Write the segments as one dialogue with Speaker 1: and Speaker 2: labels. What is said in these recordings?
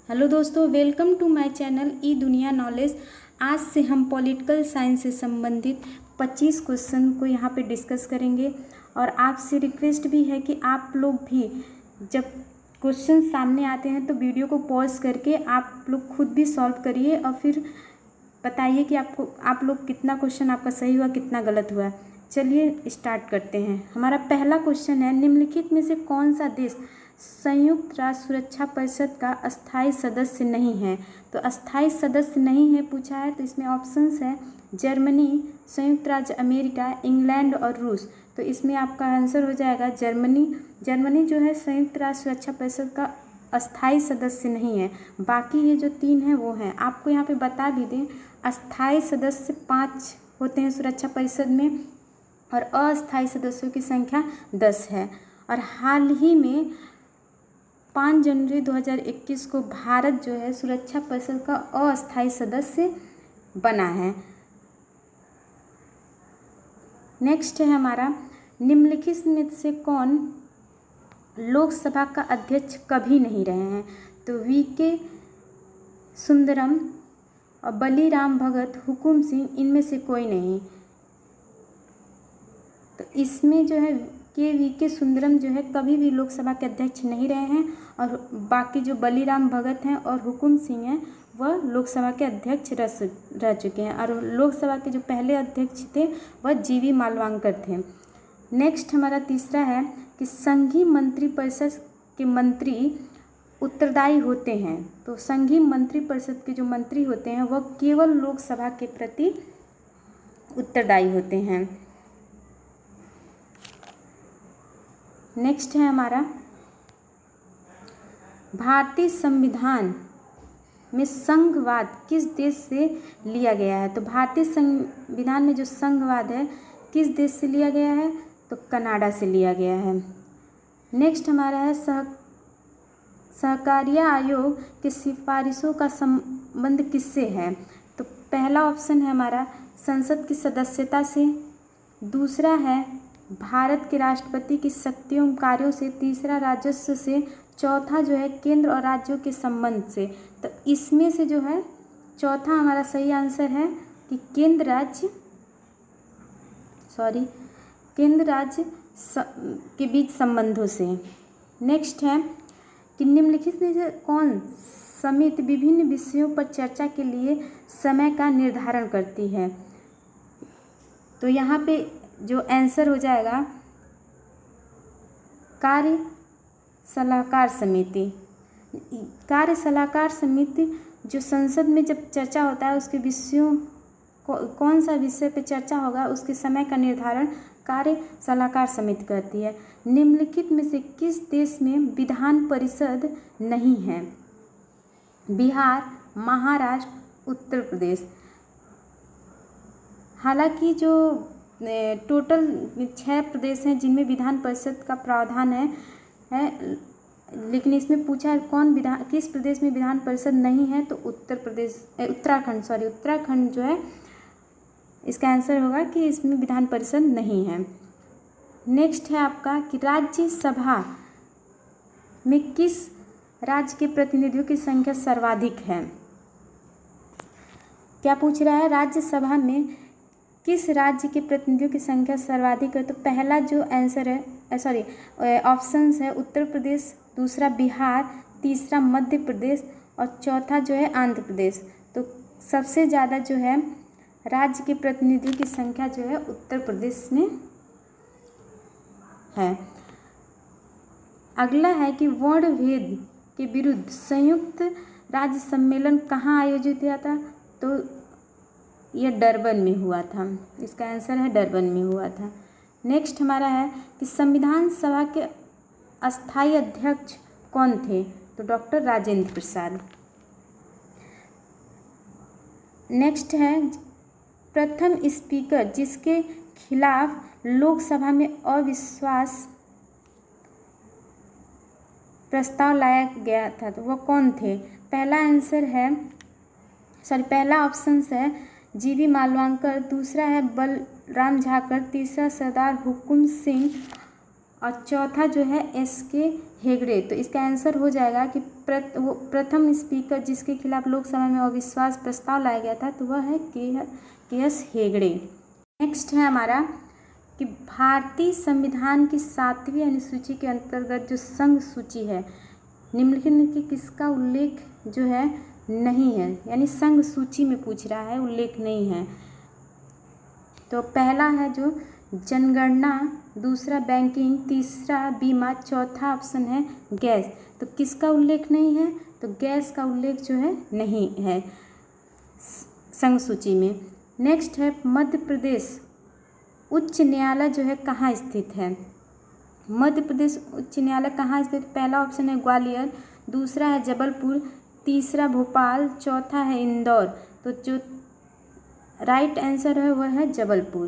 Speaker 1: Hello दोस्तों, welcome to my channel ई दुनिया knowledge. आज से हम पॉलिटिकल साइंस से संबंधित 25 क्वेश्चन को यहाँ पे डिस्कस करेंगे। और आपसे रिक्वेस्ट भी है कि आप लोग भी जब क्वेश्चन सामने आते हैं तो वीडियो को पॉज करके आप लोग खुद भी सॉल्व करिए और फिर बताइए कि आप लोग कितना क्वेश्चन आपका सही हुआ, कितना गलत हुआ। चलिए स्टार्ट करते हैं। हमारा पहला क्वेश्चन है, निम्नलिखित में से कौन सा देश संयुक्त राष्ट्र सुरक्षा परिषद का अस्थायी सदस्य नहीं है। तो अस्थायी सदस्य नहीं है पूछा है, तो इसमें ऑप्शंस है जर्मनी, संयुक्त राज्य अमेरिका, इंग्लैंड और रूस। तो इसमें आपका आंसर हो जाएगा जर्मनी। जर्मनी जो है संयुक्त राष्ट्र सुरक्षा परिषद का अस्थायी सदस्य नहीं है। बाकी ये जो 3 हैं वो हैं। आपको यहाँ पे बता भी दें, अस्थायी सदस्य 5 होते हैं सुरक्षा परिषद में और अस्थायी सदस्यों की संख्या 10 है। और हाल ही में 5 जनवरी 2021 को भारत जो है सुरक्षा परिषद का अस्थायी सदस्य बना है। नेक्स्ट है हमारा, निम्नलिखित में से कौन लोकसभा का अध्यक्ष कभी नहीं रहे हैं। तो वीके सुंदरम और बलीराम भगत, हुकुम सिंह, इनमें से कोई नहीं। तो इसमें जो है वीके सुंदरम जो है कभी भी लोकसभा के अध्यक्ष नहीं रहे हैं। और बाकी जो बलीराम भगत हैं और हुकुम सिंह हैं वह लोकसभा के अध्यक्ष रह चुके हैं। और लोकसभा के जो पहले अध्यक्ष थे वह जीवी मालवांकर थे। नेक्स्ट हमारा तीसरा है कि संघीय मंत्रिपरिषद के मंत्री उत्तरदायी होते हैं। तो संघीय मंत्रिपरिषद के जो मंत्री होते हैं वह केवल लोकसभा के प्रति उत्तरदायी होते हैं। नेक्स्ट है हमारा, भारतीय संविधान में संघवाद किस देश से लिया गया है। तो भारतीय संविधान में जो संघवाद है किस देश से लिया गया है, तो कनाडा से लिया गया है। नेक्स्ट हमारा है, सहकारिता आयोग के सिफारिशों का संबंध किससे है। तो पहला ऑप्शन है हमारा संसद की सदस्यता से, दूसरा है भारत के राष्ट्रपति की शक्तियों कार्यों से, तीसरा राजस्व से, चौथा जो है केंद्र और राज्यों के संबंध से। तो इसमें से जो है चौथा हमारा सही आंसर है कि केंद्र राज्य के बीच संबंधों से। नेक्स्ट है कि निम्नलिखित में से कौन समिति विभिन्न विषयों पर चर्चा के लिए समय का निर्धारण करती है। तो यहाँ पे जो आंसर हो जाएगा कार्य सलाहकार समिति। कार्य सलाहकार समिति जो संसद में जब चर्चा होता है उसके विषयों कौन सा विषय पे चर्चा होगा उसके समय का निर्धारण कार्य सलाहकार समिति करती है। निम्नलिखित में से किस देश में विधान परिषद नहीं है। बिहार, महाराष्ट्र, उत्तर प्रदेश। हालांकि जो टोटल 6 प्रदेश हैं जिनमें विधान परिषद का प्रावधान है, लेकिन इसमें पूछा है किस प्रदेश में विधान परिषद नहीं है। तो उत्तराखंड जो है इसका आंसर होगा कि इसमें विधान परिषद नहीं है। नेक्स्ट है आपका कि राज्यसभा में किस राज्य के प्रतिनिधियों की संख्या सर्वाधिक है। क्या पूछ रहा है, राज्यसभा में किस राज्य के प्रतिनिधियों की संख्या सर्वाधिक है। तो पहला जो आंसर है ऑप्शंस है उत्तर प्रदेश, दूसरा बिहार, तीसरा मध्य प्रदेश और चौथा जो है आंध्र प्रदेश। तो सबसे ज़्यादा जो है राज्य के प्रतिनिधि की संख्या जो है उत्तर प्रदेश में है। अगला है कि वर्ण भेद के विरुद्ध संयुक्त राज्य सम्मेलन कहाँ आयोजित हुआ था। तो यह डरबन में हुआ था। इसका आंसर है डरबन में हुआ था। नेक्स्ट हमारा है कि संविधान सभा के अस्थायी अध्यक्ष कौन थे। तो डॉक्टर राजेंद्र प्रसाद। नेक्स्ट है प्रथम स्पीकर जिसके खिलाफ लोकसभा में अविश्वास प्रस्ताव लाया गया था, तो वह कौन थे। पहला ऑप्शन है जीवी मालवांकर, दूसरा है बलराम झाकर, तीसरा सरदार हुकुम सिंह और चौथा जो है एस.के. हेगड़े। तो इसका आंसर हो जाएगा कि प्रथम स्पीकर जिसके खिलाफ लोकसभा में अविश्वास प्रस्ताव लाया गया था तो वह है के.एस. हेगड़े। नेक्स्ट है हमारा कि भारतीय संविधान की 7वीं अनुसूची के अंतर्गत जो संघ सूची है निम्नलिखित में कि किसका उल्लेख जो है नहीं है, यानी संघ सूची में पूछ रहा है, उल्लेख नहीं है। तो पहला है जो जनगणना, दूसरा बैंकिंग, तीसरा बीमा, चौथा ऑप्शन है गैस। तो किसका उल्लेख नहीं है? तो गैस का उल्लेख जो है नहीं है संघ सूची में। नेक्स्ट है मध्य प्रदेश उच्च न्यायालय जो है कहाँ स्थित है? मध्य प्रदेश उच्च न्यायालय कहाँ स्थित? पहला ऑप्शन है ग्वालियर, दूसरा है जबलपुर, तीसरा भोपाल, चौथा है इंदौर। तो जो राइट आंसर है वह है जबलपुर।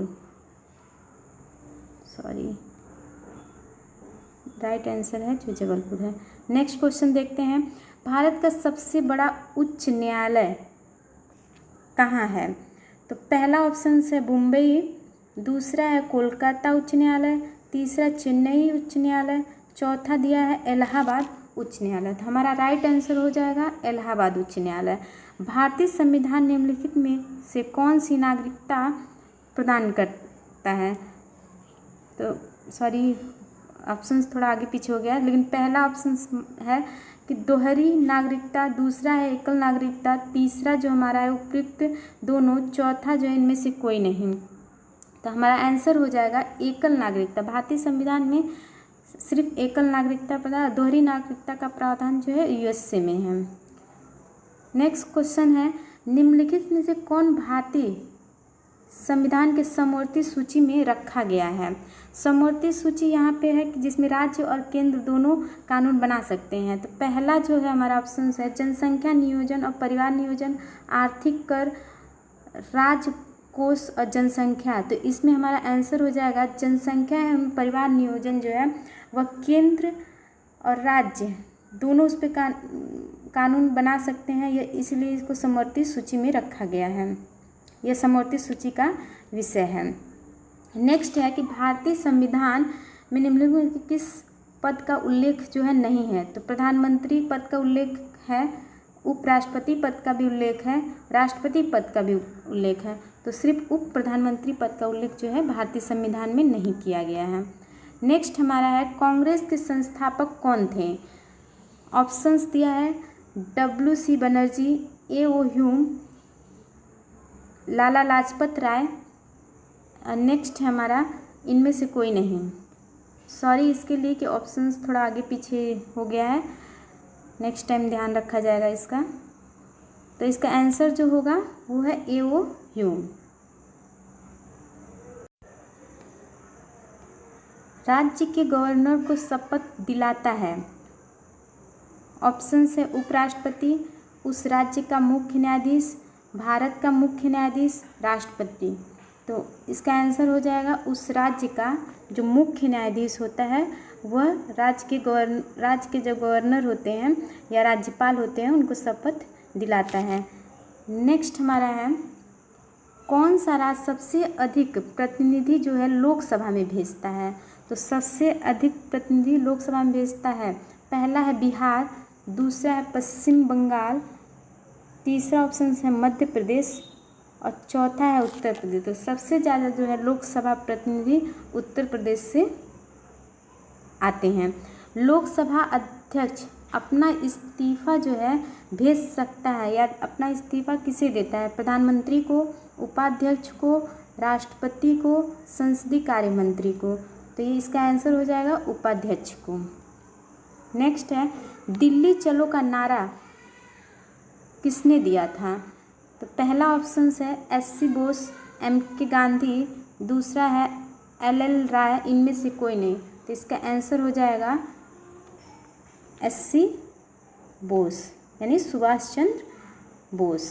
Speaker 1: राइट आंसर है जो जबलपुर है। नेक्स्ट क्वेश्चन देखते हैं, भारत का सबसे बड़ा उच्च न्यायालय कहाँ है? तो पहला ऑप्शन है मुंबई, दूसरा है कोलकाता उच्च न्यायालय, तीसरा चेन्नई उच्च न्यायालय, चौथा दिया है इलाहाबाद उच्च न्यायालय। तो हमारा राइट आंसर हो जाएगा इलाहाबाद उच्च न्यायालय। भारतीय संविधान निम्नलिखित में से कौन सी नागरिकता प्रदान करता है? तो ऑप्शंस थोड़ा आगे पीछे हो गया, लेकिन पहला ऑप्शन है कि दोहरी नागरिकता, दूसरा है एकल नागरिकता, तीसरा जो हमारा है उपयुक्त दोनों, चौथा जो है इनमें से कोई नहीं। तो हमारा आंसर हो जाएगा एकल नागरिकता। भारतीय संविधान में सिर्फ एकल नागरिकता दोहरी नागरिकता का प्रावधान जो है यूएसए में है। नेक्स्ट क्वेश्चन है, निम्नलिखित में से कौन भारतीय संविधान के समवर्ती सूची में रखा गया है? समवर्ती सूची यहाँ पे है कि जिसमें राज्य और केंद्र दोनों कानून बना सकते हैं। तो पहला जो है हमारा ऑप्शन है जनसंख्या नियोजन और परिवार नियोजन, आर्थिक कर, राजकोष और जनसंख्या। तो इसमें हमारा आंसर हो जाएगा जनसंख्या एवं परिवार नियोजन जो है वह केंद्र और राज्य दोनों उस पर कानून बना सकते हैं, यह इसलिए इसको समवर्ती सूची में रखा गया है। यह समवर्ती सूची का विषय है। नेक्स्ट है कि भारतीय संविधान में निम्नलिखित में किस पद का उल्लेख जो है नहीं है? तो प्रधानमंत्री पद का उल्लेख है, उपराष्ट्रपति पद का भी उल्लेख है, राष्ट्रपति पद का भी उल्लेख है। तो सिर्फ उप प्रधानमंत्री पद का उल्लेख जो है भारतीय संविधान में नहीं किया गया है। नेक्स्ट हमारा है कांग्रेस के संस्थापक कौन थे? ऑप्शंस दिया है W.C. Banerjee, A.O. Hume, Lala Lajpat Rai. Next है हमारा इनमें से कोई नहीं। इसके लिए कि ऑप्शंस थोड़ा आगे पीछे हो गया है, नेक्स्ट टाइम ध्यान रखा जाएगा इसका। तो इसका आंसर जो होगा वो है A.O. ह्यूम। राज्य के गवर्नर को शपथ दिलाता है? ऑप्शन है उपराष्ट्रपति, उस राज्य का मुख्य न्यायाधीश, भारत का मुख्य न्यायाधीश, राष्ट्रपति। तो इसका आंसर हो जाएगा उस राज्य का जो मुख्य न्यायाधीश होता है वह राज्य के जो गवर्नर होते हैं या राज्यपाल होते हैं उनको शपथ दिलाता है। नेक्स्ट हमारा है कौन सा राज्य सबसे अधिक प्रतिनिधि जो है लोकसभा में भेजता है? तो सबसे अधिक प्रतिनिधि लोकसभा में भेजता है, पहला है बिहार, दूसरा है पश्चिम बंगाल, तीसरा ऑप्शन है मध्य प्रदेश और चौथा है उत्तर प्रदेश। तो सबसे ज़्यादा जो है लोकसभा प्रतिनिधि उत्तर प्रदेश से आते हैं। लोकसभा अध्यक्ष अपना इस्तीफा जो है भेज सकता है या अपना इस्तीफा किसे देता है? प्रधानमंत्री को, उपाध्यक्ष को, राष्ट्रपति को, संसदीय कार्य मंत्री को। तो ये इसका आंसर हो जाएगा उपाध्यक्ष को। नेक्स्ट है दिल्ली चलो का नारा किसने दिया था? तो पहला ऑप्शन है S.C. बोस, M.K. गांधी, दूसरा है L.L. राय, इनमें से कोई नहीं। तो इसका आंसर हो जाएगा S.C. बोस यानी सुभाष चंद्र बोस।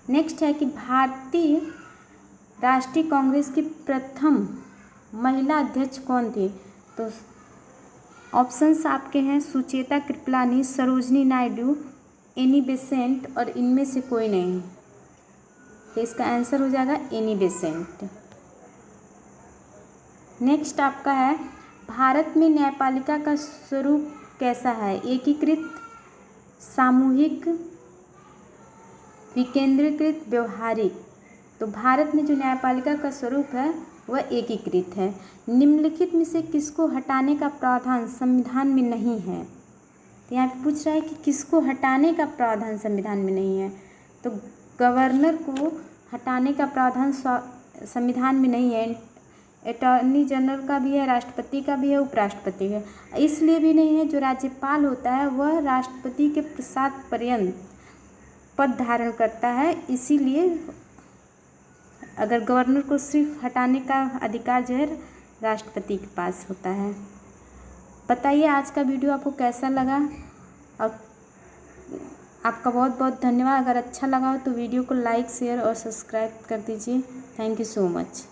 Speaker 1: नेक्स्ट है कि भारतीय राष्ट्रीय कांग्रेस की प्रथम महिला अध्यक्ष कौन थी? तो ऑप्शंस आपके हैं सुचेता कृपलानी, सरोजनी नायडू, एनी बेसेंट और इनमें से कोई नहीं। तो इसका आंसर हो जाएगा एनी बेसेंट। नेक्स्ट आपका है, भारत में न्यायपालिका का स्वरूप कैसा है? एकीकृत, सामूहिक, विकेंद्रीकृत, व्यवहारिक। तो भारत में जो न्यायपालिका का स्वरूप है वह एकीकृत है। निम्नलिखित में से किसको हटाने का प्रावधान संविधान में नहीं है? तो यहाँ पे पूछ रहा है कि किसको हटाने का प्रावधान संविधान में नहीं है। तो गवर्नर को हटाने का प्रावधान संविधान में नहीं है। अटॉर्नी जनरल का भी है, राष्ट्रपति का भी है, उपराष्ट्रपति का। इसलिए भी नहीं है, जो राज्यपाल होता है वह राष्ट्रपति के प्रसाद पर्यंत पद धारण करता है, इसीलिए अगर गवर्नर को सिर्फ हटाने का अधिकार जो है राष्ट्रपति के पास होता है। बताइए आज का वीडियो आपको कैसा लगा, और आपका बहुत बहुत धन्यवाद। अगर अच्छा लगा हो तो वीडियो को लाइक, शेयर और सब्सक्राइब कर दीजिए। Thank you so much.